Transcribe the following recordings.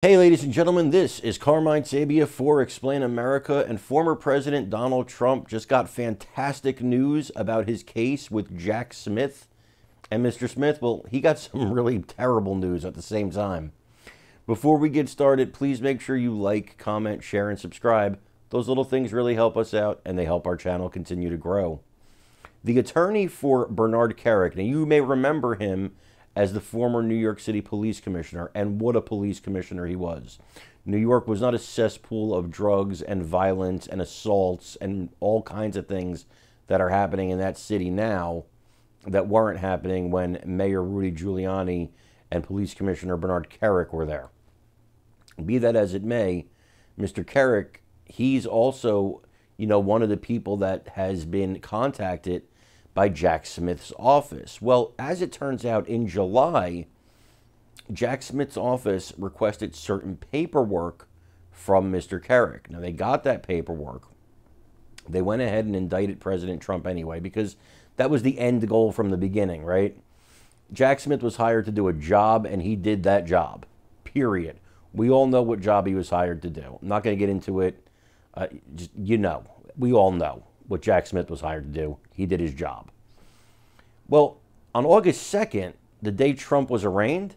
Hey, ladies and gentlemen, this is Carmine Sabia for Explain America, and former President Donald Trump just got fantastic news about his case with Jack Smith. And Mr. Smith, well, he got some really terrible news at the same time. Before we get started, please make sure you like, comment, share, and subscribe. Those little things really help us out, and they help our channel continue to grow. The attorney for Bernard Kerik, now you may remember him as the former New York City police commissioner, and what a police commissioner he was. New York was not a cesspool of drugs and violence and assaults and all kinds of things that are happening in that city now that weren't happening when Mayor Rudy Giuliani and Police Commissioner Bernard Kerik were there. Be that as it may, Mr. Kerik, he's also, one of the people that has been contacted by Jack Smith's office. Well, as it turns out, in July, Jack Smith's office requested certain paperwork from Mr. Kerik. Now, they got that paperwork. They went ahead and indicted President Trump anyway, because that was the end goal from the beginning, right? Jack Smith was hired to do a job, and he did that job, period. We all know what job he was hired to do. I'm not going to get into it. We all know what Jack Smith was hired to do. He did his job. Well, on August 2nd, the day Trump was arraigned,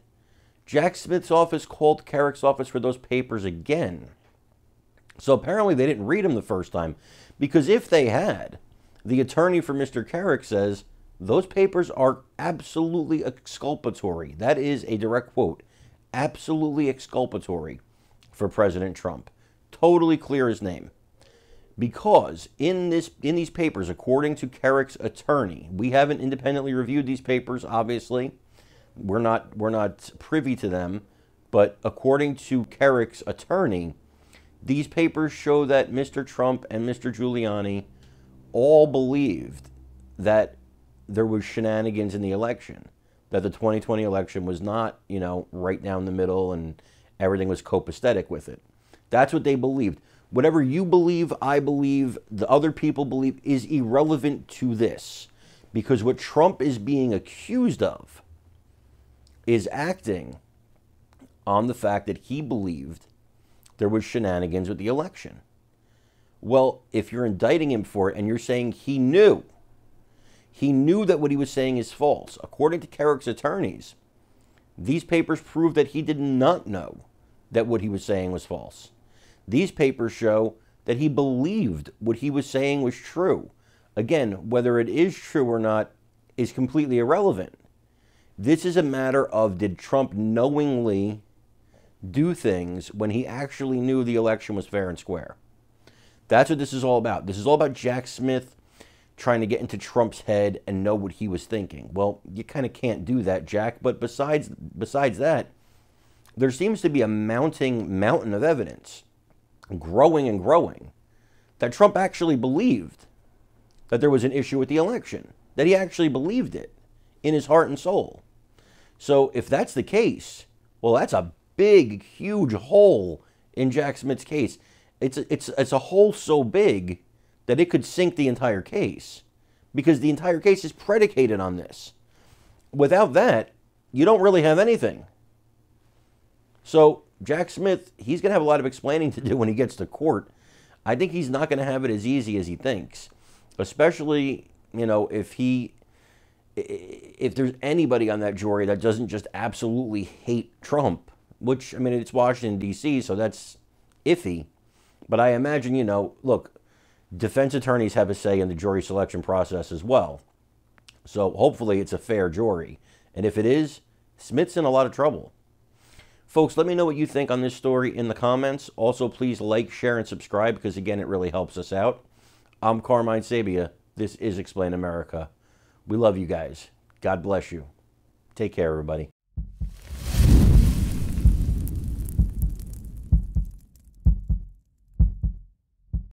Jack Smith's office called Kerik's office for those papers again. So apparently they didn't read them the first time, because if they had, the attorney for Mr. Kerik says, those papers are absolutely exculpatory. That is a direct quote. Absolutely exculpatory for President Trump. Totally clear as name. Because in these papers, according to Kerik's attorney, we haven't independently reviewed these papers, obviously. We're not privy to them, but according to Kerik's attorney, these papers show that Mr. Trump and Mr. Giuliani all believed that there was shenanigans in the election, that the 2020 election was not, right down the middle and everything was copacetic with it. That's what they believed. Whatever you believe, I believe, the other people believe is irrelevant to this. Because what Trump is being accused of is acting on the fact that he believed there was shenanigans with the election. Well, if you're indicting him for it and you're saying he knew that what he was saying is false, according to Kerik's attorneys, these papers prove that he did not know that what he was saying was false. These papers show that he believed what he was saying was true. Again, whether it is true or not is completely irrelevant. This is a matter of, did Trump knowingly do things when he actually knew the election was fair and square? That's what this is all about. This is all about Jack Smith trying to get into Trump's head and know what he was thinking. Well, you kind of can't do that, Jack. But besides that, there seems to be a mountain of evidence, growing and growing, that Trump actually believed that there was an issue with the election, that he actually believed it in his heart and soul. So if that's the case, well, that's a big, huge hole in Jack Smith's case. It's a hole so big that it could sink the entire case, because the entire case is predicated on this. Without that, you don't really have anything. So Jack Smith, he's going to have a lot of explaining to do when he gets to court. I think he's not going to have it as easy as he thinks, especially, if there's anybody on that jury that doesn't just absolutely hate Trump, which, it's Washington, D.C., so that's iffy. But I imagine, look, defense attorneys have a say in the jury selection process as well. So hopefully it's a fair jury. And if it is, Smith's in a lot of trouble. Folks, let me know what you think on this story in the comments. Also, please like, share, and subscribe, because, again, it really helps us out. I'm Carmine Sabia. This is Explain America. We love you guys. God bless you. Take care, everybody.